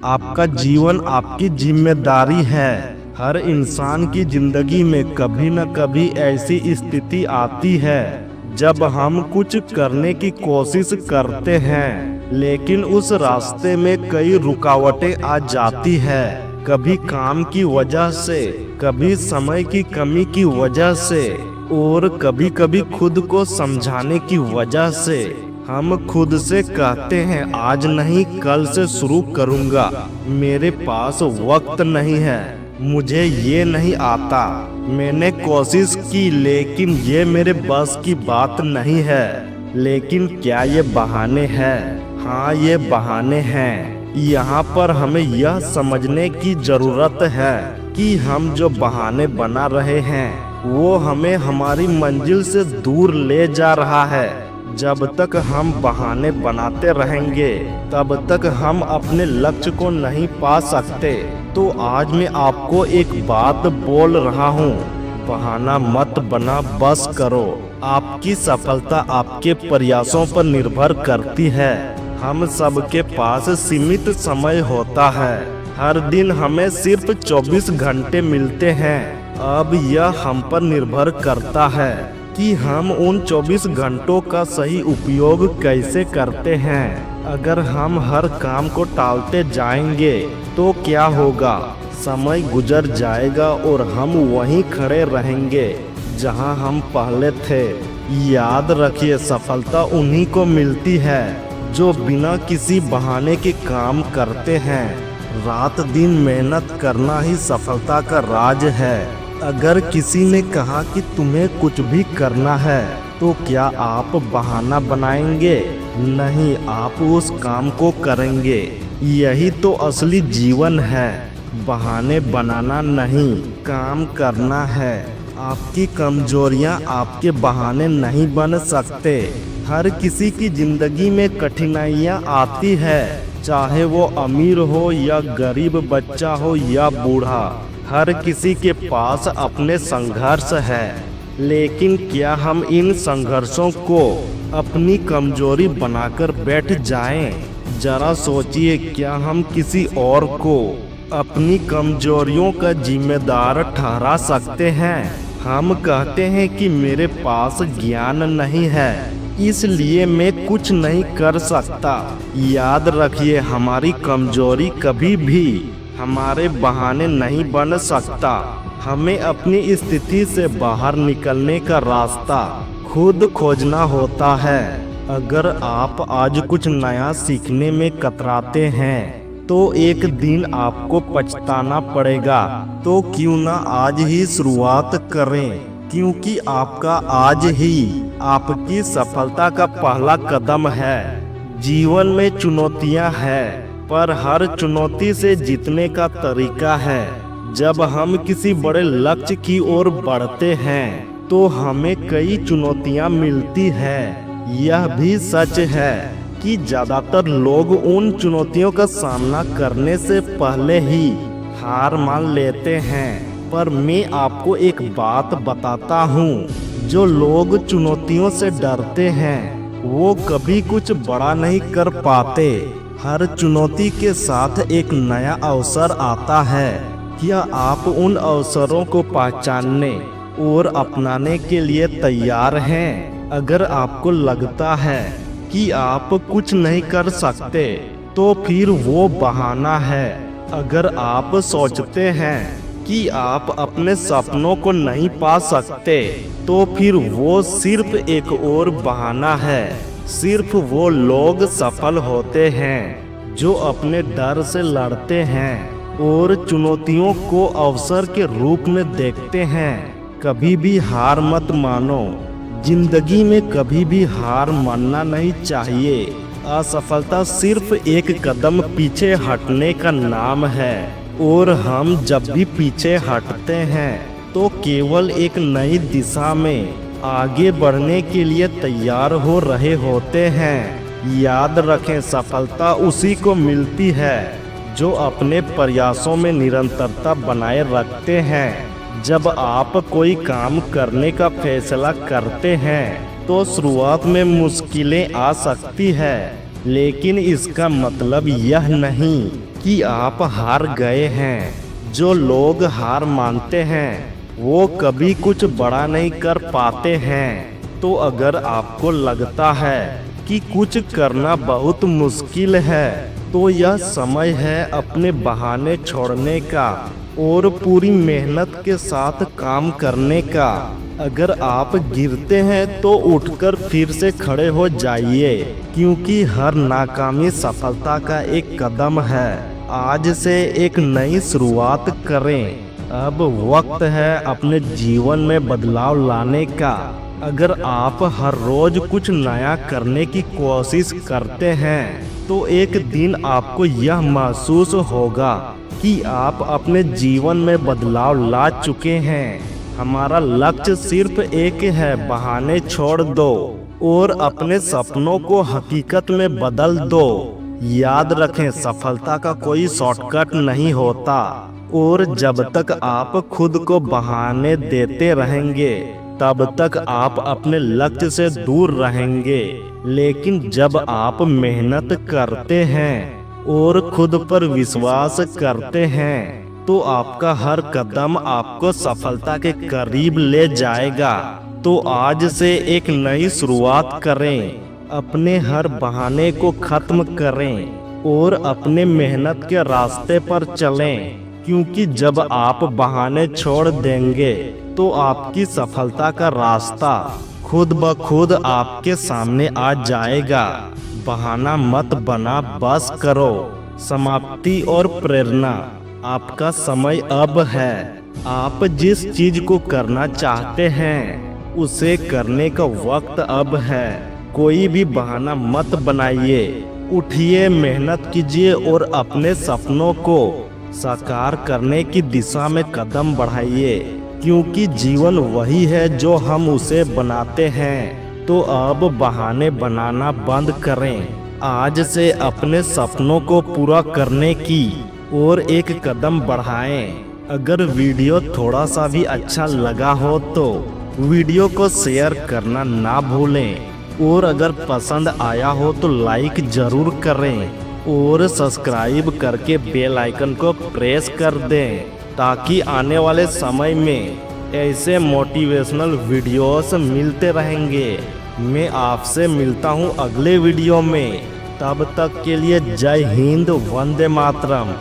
आपका जीवन आपकी जिम्मेदारी है। हर इंसान की जिंदगी में कभी न कभी ऐसी स्थिति आती है जब हम कुछ करने की कोशिश करते हैं, लेकिन उस रास्ते में कई रुकावटें आ जाती है। कभी काम की वजह से, कभी समय की कमी की वजह से, और कभी कभी खुद को समझाने की वजह से। हम खुद से कहते हैं आज नहीं, कल से शुरू करूंगा, मेरे पास वक्त नहीं है, मुझे ये नहीं आता, मैंने कोशिश की लेकिन ये मेरे बस की बात नहीं है। लेकिन क्या ये बहाने हैं? हाँ, ये बहाने हैं। यहाँ पर हमें यह समझने की जरूरत है कि हम जो बहाने बना रहे हैं वो हमें हमारी मंजिल से दूर ले जा रहा है। जब तक हम बहाने बनाते रहेंगे तब तक हम अपने लक्ष्य को नहीं पा सकते। तो आज मैं आपको एक बात बोल रहा हूँ, बहाना मत बना, बस करो। आपकी सफलता आपके प्रयासों पर निर्भर करती है। हम सबके पास सीमित समय होता है। हर दिन हमें सिर्फ 24 घंटे मिलते हैं। अब यह हम पर निर्भर करता है कि हम उन 24 घंटों का सही उपयोग कैसे करते हैं। अगर हम हर काम को टालते जाएंगे तो क्या होगा? समय गुजर जाएगा और हम वहीं खड़े रहेंगे जहां हम पहले थे। याद रखिए, सफलता उन्हीं को मिलती है जो बिना किसी बहाने के काम करते हैं। रात दिन मेहनत करना ही सफलता का राज है। अगर किसी ने कहा कि तुम्हें कुछ भी करना है तो क्या आप बहाना बनाएंगे? नहीं, आप उस काम को करेंगे। यही तो असली जीवन है, बहाने बनाना नहीं, काम करना है। आपकी कमजोरियां आपके बहाने नहीं बन सकते। हर किसी की जिंदगी में कठिनाइयां आती है, चाहे वो अमीर हो या गरीब, बच्चा हो या बूढ़ा। हर किसी के पास अपने संघर्ष है, लेकिन क्या हम इन संघर्षों को अपनी कमजोरी बनाकर बैठ जाएं? जरा सोचिए, क्या हम किसी और को अपनी कमजोरियों का जिम्मेदार ठहरा सकते हैं? हम कहते हैं कि मेरे पास ज्ञान नहीं है, इसलिए मैं कुछ नहीं कर सकता। याद रखिए, हमारी कमजोरी कभी भी हमारे बहाने नहीं बन सकता। हमें अपनी स्थिति से बाहर निकलने का रास्ता खुद खोजना होता है। अगर आप आज कुछ नया सीखने में कतराते हैं तो एक दिन आपको पछताना पड़ेगा। तो क्यों ना आज ही शुरुआत करें, क्योंकि आपका आज ही आपकी सफलता का पहला कदम है। जीवन में चुनौतियां हैं, पर हर चुनौती से जीतने का तरीका है। जब हम किसी बड़े लक्ष्य की ओर बढ़ते हैं तो हमें कई चुनौतियां मिलती हैं। यह भी सच है कि ज़्यादातर लोग उन चुनौतियों का सामना करने से पहले ही हार मान लेते हैं। पर मैं आपको एक बात बताता हूँ, जो लोग चुनौतियों से डरते हैं वो कभी कुछ बड़ा नहीं कर पाते। हर चुनौती के साथ एक नया अवसर आता है। क्या आप उन अवसरों को पहचानने और अपनाने के लिए तैयार हैं? अगर आपको लगता है कि आप कुछ नहीं कर सकते तो फिर वो बहाना है। अगर आप सोचते हैं कि आप अपने सपनों को नहीं पा सकते तो फिर वो सिर्फ एक और बहाना है। सिर्फ वो लोग सफल होते हैं जो अपने डर से लड़ते हैं और चुनौतियों को अवसर के रूप में देखते हैं। कभी भी हार मत मानो, जिंदगी में कभी भी हार मानना नहीं चाहिए। असफलता सिर्फ एक कदम पीछे हटने का नाम है, और हम जब भी पीछे हटते हैं तो केवल एक नई दिशा में आगे बढ़ने के लिए तैयार हो रहे होते हैं। याद रखें, सफलता उसी को मिलती है जो अपने प्रयासों में निरंतरता बनाए रखते हैं। जब आप कोई काम करने का फैसला करते हैं तो शुरुआत में मुश्किलें आ सकती है, लेकिन इसका मतलब यह नहीं कि आप हार गए हैं। जो लोग हार मानते हैं वो कभी कुछ बड़ा नहीं कर पाते हैं। तो अगर आपको लगता है कि कुछ करना बहुत मुश्किल है तो यह समय है अपने बहाने छोड़ने का और पूरी मेहनत के साथ काम करने का। अगर आप गिरते हैं तो उठकर फिर से खड़े हो जाइए, क्योंकि हर नाकामी सफलता का एक कदम है। आज से एक नई शुरुआत करें। अब वक्त है अपने जीवन में बदलाव लाने का। अगर आप हर रोज कुछ नया करने की कोशिश करते हैं तो एक दिन आपको यह महसूस होगा कि आप अपने जीवन में बदलाव ला चुके हैं। हमारा लक्ष्य सिर्फ एक है, बहाने छोड़ दो और अपने सपनों को हकीकत में बदल दो। याद रखें, सफलता का कोई शॉर्टकट नहीं होता और जब तक आप खुद को बहाने देते रहेंगे तब तक आप अपने लक्ष्य से दूर रहेंगे। लेकिन जब आप मेहनत करते हैं और खुद पर विश्वास करते हैं तो आपका हर कदम आपको सफलता के करीब ले जाएगा। तो आज से एक नई शुरुआत करें, अपने हर बहाने को खत्म करें और अपने मेहनत के रास्ते पर चलें, क्योंकि जब आप बहाने छोड़ देंगे तो आपकी सफलता का रास्ता खुद ब खुद आपके सामने आ जाएगा। बहाना मत बना, बस करो। समाप्ति और प्रेरणा। आपका समय अब है। आप जिस चीज को करना चाहते हैं उसे करने का वक्त अब है। कोई भी बहाना मत बनाइए। उठिए, मेहनत कीजिए और अपने सपनों को साकार करने की दिशा में कदम बढ़ाइए, क्योंकि जीवन वही है जो हम उसे बनाते हैं। तो अब बहाने बनाना बंद करें। आज से अपने सपनों को पूरा करने की और एक कदम बढ़ाएं। अगर वीडियो थोड़ा सा भी अच्छा लगा हो तो वीडियो को शेयर करना ना भूलें और अगर पसंद आया हो तो लाइक जरूर करें और सब्सक्राइब करके बेल आइकन को प्रेस कर दें, ताकि आने वाले समय में ऐसे मोटिवेशनल वीडियोस मिलते रहेंगे। मैं आपसे मिलता हूँ अगले वीडियो में। तब तक के लिए जय हिंद, वंदे मातरम।